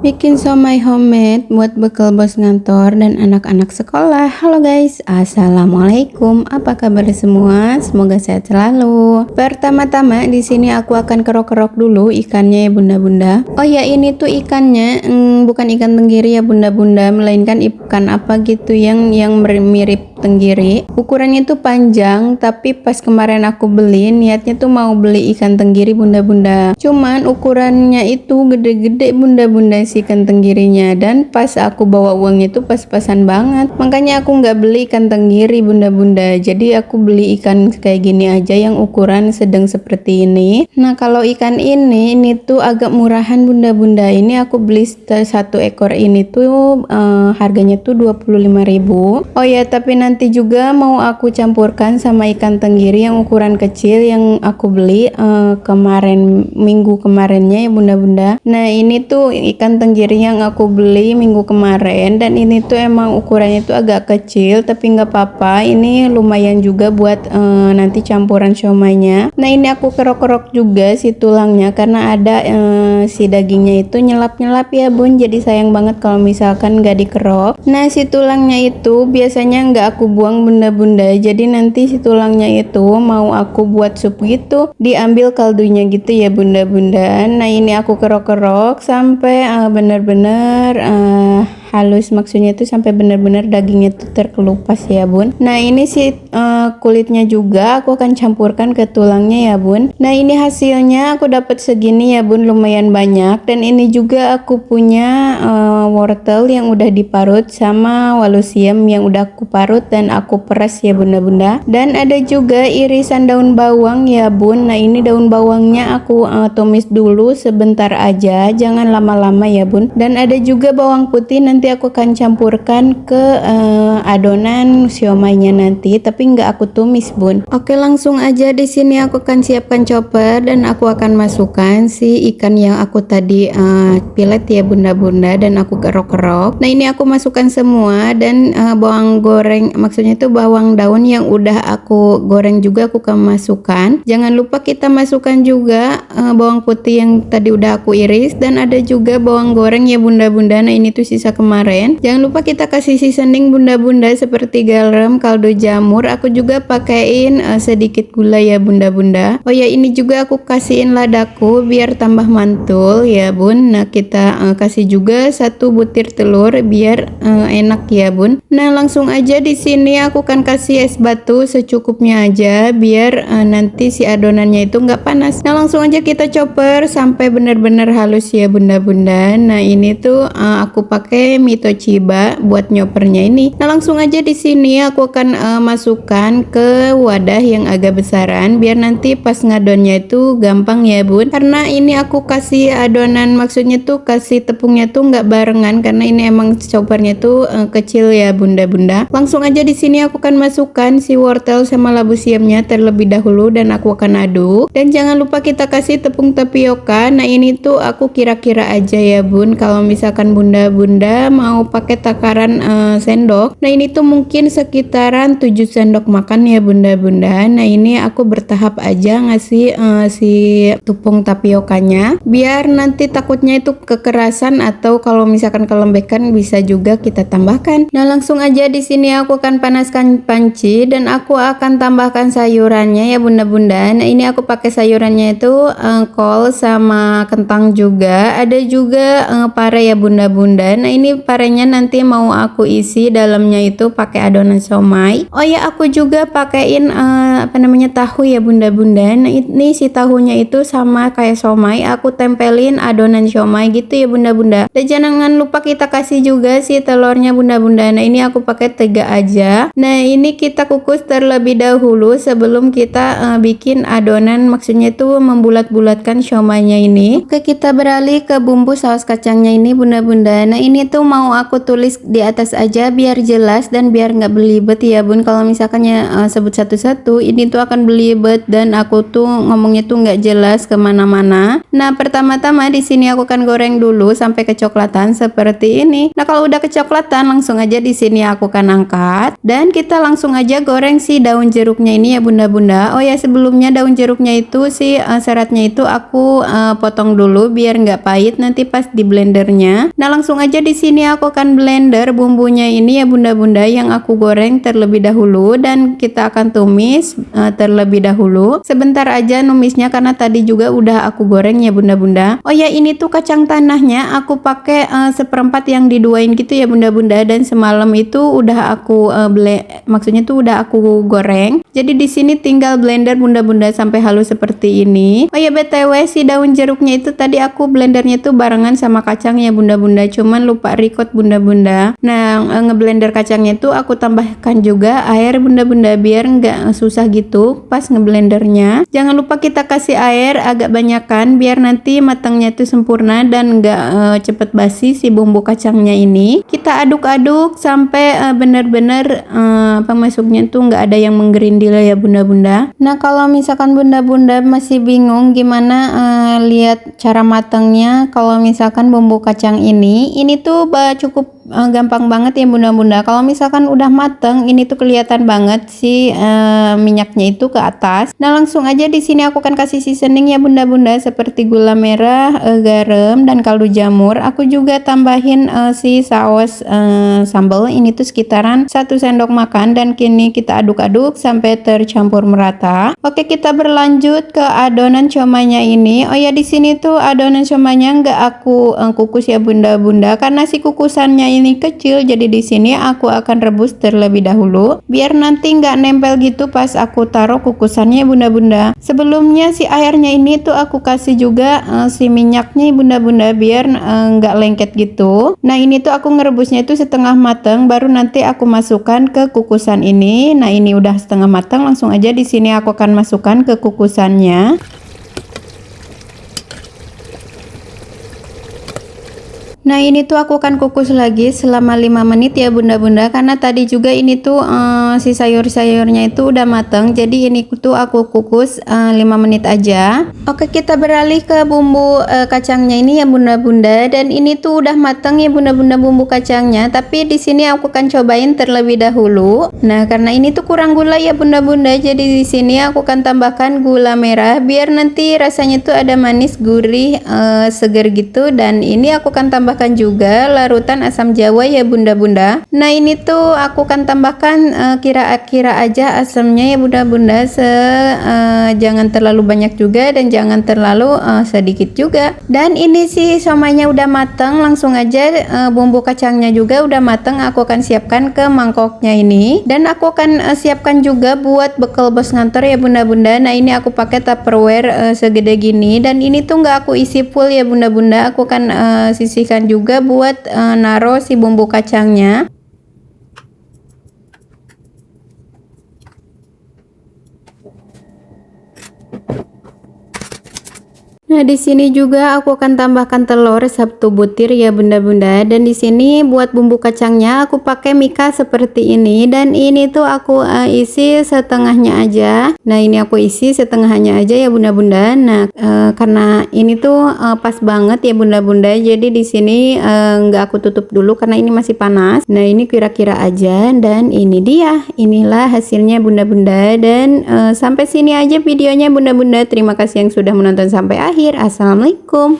Bikin somai homemade buat bekal bos ngantor dan anak-anak sekolah. Halo guys, assalamualaikum. Apa kabar semua? Semoga sehat selalu. Pertama-tama di sini aku akan kerok-kerok dulu ikannya ya bunda-bunda. Oh ya, ini tuh ikannya bukan ikan tenggiri ya bunda-bunda, melainkan ikan apa gitu yang mirip tenggiri. Ukurannya tuh panjang, tapi pas kemarin aku beli niatnya tuh mau beli ikan tenggiri bunda-bunda. Cuman ukurannya itu gede-gede bunda-bunda si ikan tenggirinya, dan pas aku bawa uangnya itu pas-pasan banget. Makanya aku nggak beli ikan tenggiri bunda-bunda. Jadi aku beli ikan kayak gini aja yang ukuran sedang seperti ini. Nah, kalau ikan ini tuh agak murahan bunda-bunda. Ini aku beli satu ekor ini tuh harganya tuh 25.000. Oh ya, tapi nanti juga mau aku campurkan sama ikan tenggiri yang ukuran kecil yang aku beli minggu kemarinnya ya bunda-bunda. Nah, ini tuh ikan tenggiri yang aku beli minggu kemarin, dan ini tuh emang ukurannya tuh agak kecil, tapi nggak apa-apa. Ini lumayan juga buat nanti campuran siomaynya. Nah, ini aku kerok-kerok juga si tulangnya karena ada si dagingnya itu nyelap-nyelap ya bun. Jadi sayang banget kalau misalkan nggak dikerok. Nah, si tulangnya itu biasanya nggak aku buang bunda-bunda. Jadi nanti si tulangnya itu mau aku buat sup gitu, diambil kaldunya gitu ya bunda-bunda. Nah, ini aku kerok-kerok sampai bener-bener halus, maksudnya itu sampai bener-bener dagingnya tuh terkelupas ya bun. Nah, ini si kulitnya juga aku akan campurkan ke tulangnya ya bun. Nah, ini hasilnya aku dapat segini ya bun, lumayan banyak. Dan ini juga aku punya wortel yang udah diparut sama walusiam yang udah aku parut dan aku peras ya bunda-bunda. Dan ada juga irisan daun bawang ya bun. Nah, ini daun bawangnya aku tumis dulu sebentar aja, jangan lama-lama ya bun. Dan ada juga bawang putih, nanti aku akan campurkan ke adonan siomaynya nanti, tapi nggak aku tumis bun. Oke, langsung aja di sini aku akan siapkan chopper dan aku akan masukkan si ikan yang aku tadi pilet ya bunda-bunda, dan aku kerok-kerok. Nah, ini aku masukkan semua, dan bawang goreng, maksudnya itu bawang daun yang udah aku goreng juga aku akan masukkan. Jangan lupa kita masukkan juga bawang putih yang tadi udah aku iris, dan ada juga bawang goreng ya bunda-bunda. Nah, ini tuh sisa kemarin. Jangan lupa kita kasih seasoning bunda-bunda seperti garam, kaldu jamur. Aku juga pakaiin sedikit gula ya bunda-bunda. Oh ya, ini juga aku kasihin ladaku biar tambah mantul ya bun. Nah, kita kasih juga satu butir telur biar enak ya bun. Nah, langsung aja di sini aku akan kasih es batu secukupnya aja biar nanti si adonannya itu nggak panas. Nah, langsung aja kita chopper sampai benar-benar halus ya bunda-bunda. Nah, ini tuh aku pakai Mito Chiba buat nyopernya ini. Nah, langsung aja di sini aku akan masukkan ke wadah yang agak besaran biar nanti pas ngadonnya itu gampang ya bun. Karena ini aku kasih adonan, maksudnya tuh kasih tepungnya tuh nggak barengan karena ini emang choppernya tuh kecil ya bunda-bunda. Langsung aja di sini aku akan masukkan si wortel sama labu siamnya terlebih dahulu dan aku akan aduk. Dan jangan lupa kita kasih tepung tapioka. Nah, ini tuh aku kira-kira aja ya bun, kalau misalkan bunda-bunda mau pakai takaran sendok. Nah, ini tuh mungkin sekitaran 7 sendok makan ya bunda-bunda. Nah, ini aku bertahap aja ngasih si tepung tapiokanya biar nanti takutnya itu kekerasan atau kalau misalkan kelembekan bisa juga kita tambahkan. Nah, langsung aja di sini aku akan panaskan panci dan aku akan tambahkan sayurannya ya bunda-bunda. Nah, ini aku pakai sayurannya itu kol sama kentang juga. Ada juga pare ya bunda-bunda. Nah, ini parenya nanti mau aku isi dalamnya itu pakai adonan siomay. Oh ya, aku juga pakaiin tahu ya bunda-bunda. Nah, ini si tahunya itu sama kayak siomay, aku tempelin adonan siomay gitu ya bunda-bunda. Dan jangan lupa kita kasih juga si telurnya bunda-bunda. Nah, ini aku pakai 3 aja. Nah, ini kita kukus terlebih dahulu sebelum kita bikin adonan, maksudnya itu membulat-bulatkan siomaynya ini. Oke, kita beralih ke bumbu saus kacangnya ini bunda-bunda. Nah, ini tuh mau aku tulis di atas aja biar jelas dan biar nggak belibet ya bun. Kalau misalkannya sebut satu-satu ini tuh akan belibet dan aku tuh ngomongnya tuh nggak jelas kemana-mana. Nah pertama-tama di sini aku akan goreng dulu sampai kecoklatan seperti ini. Nah kalau udah kecoklatan langsung aja di sini aku akan angkat dan kita langsung aja goreng si daun jeruknya ini ya bunda-bunda. Oh ya sebelumnya daun jeruknya itu si seratnya itu aku potong dulu biar nggak pahit nanti pas di blendernya. Nah langsung aja di sini aku akan blender bumbunya ini ya bunda-bunda yang aku goreng terlebih dahulu dan kita akan tumis terlebih dahulu. Sebentar aja numisnya karena tadi juga udah aku goreng ya bunda-bunda. Oh ya ini tuh kacang tanahnya aku pakai seperempat yang diduain gitu ya bunda-bunda dan semalam itu udah aku maksudnya tuh udah aku goreng. Jadi di sini tinggal blender bunda-bunda sampai halus seperti ini. Oh ya BTW si daun jeruknya itu tadi aku blendernya tuh barengan sama kacang ya bunda-bunda, cuman lupa record bunda-bunda. Nah ngeblender kacangnya tuh aku tambahkan juga air bunda-bunda biar nggak susah gitu pas ngeblendernya. Jangan lupa kita kasih air agak banyakan biar nanti matangnya tuh sempurna dan nggak cepet basi si bumbu kacangnya ini. Kita aduk-aduk sampai bener-bener pemasuknya tuh nggak ada yang menggerindil ya bunda-bunda. Nah kalau misalkan bunda-bunda masih bingung gimana lihat cara matangnya, kalau misalkan bumbu kacang ini tuh cukup gampang banget ya bunda-bunda. Kalau misalkan udah mateng ini tuh kelihatan banget si minyaknya itu ke atas. Nah langsung aja di sini aku akan kasih seasoning ya bunda-bunda seperti gula merah, garam dan kaldu jamur. Aku juga tambahin si saus sambal ini tuh sekitaran 1 sendok makan dan kini kita aduk-aduk sampai tercampur merata. Oke kita berlanjut ke adonan siomaynya ini. Oh ya di sini tuh adonan siomaynya nggak aku kukus ya bunda-bunda karena si kukusannya ini kecil, jadi di sini aku akan rebus terlebih dahulu biar nanti nggak nempel gitu pas aku taruh kukusannya bunda-bunda. Sebelumnya si airnya ini tuh aku kasih juga si minyaknya bunda-bunda biar nggak lengket gitu. Nah ini tuh aku ngerebusnya itu setengah matang baru nanti aku masukkan ke kukusan ini. Nah ini udah setengah matang, langsung aja di sini aku akan masukkan ke kukusannya. Nah ini tuh aku akan kukus lagi selama 5 menit ya bunda-bunda karena tadi juga ini tuh si sayur-sayurnya itu udah mateng, jadi ini tuh aku kukus 5 menit aja. Oke kita beralih ke bumbu kacangnya ini ya bunda-bunda dan ini tuh udah mateng ya bunda-bunda bumbu kacangnya, tapi di sini aku akan cobain terlebih dahulu. Nah karena ini tuh kurang gula ya bunda-bunda, jadi di sini aku akan tambahkan gula merah biar nanti rasanya tuh ada manis gurih seger gitu, dan ini aku akan tambahkan juga larutan asam jawa ya bunda-bunda. Nah ini tuh aku akan tambahkan kira-kira aja asamnya ya bunda-bunda, jangan terlalu banyak juga dan jangan terlalu sedikit juga. Dan ini sih siomaynya udah mateng, langsung aja bumbu kacangnya juga udah mateng, aku akan siapkan ke mangkoknya ini dan aku akan siapkan juga buat bekal bos ngantor ya bunda-bunda. Nah ini aku pakai tupperware segede gini dan ini tuh nggak aku isi full ya bunda-bunda, aku akan sisihkan juga buat naro si bumbu kacangnya. Nah, di sini juga aku akan tambahkan telur 1 butir ya bunda-bunda, dan di sini buat bumbu kacangnya aku pakai mika seperti ini dan ini tuh aku isi setengahnya aja. Nah, ini aku isi setengahnya aja ya bunda-bunda. Nah, karena ini tuh pas banget ya bunda-bunda, jadi di sini nggak aku tutup dulu karena ini masih panas. Nah, ini kira-kira aja dan ini dia. Inilah hasilnya bunda-bunda, dan sampai sini aja videonya bunda-bunda. Terima kasih yang sudah menonton sampai akhir. Assalamualaikum.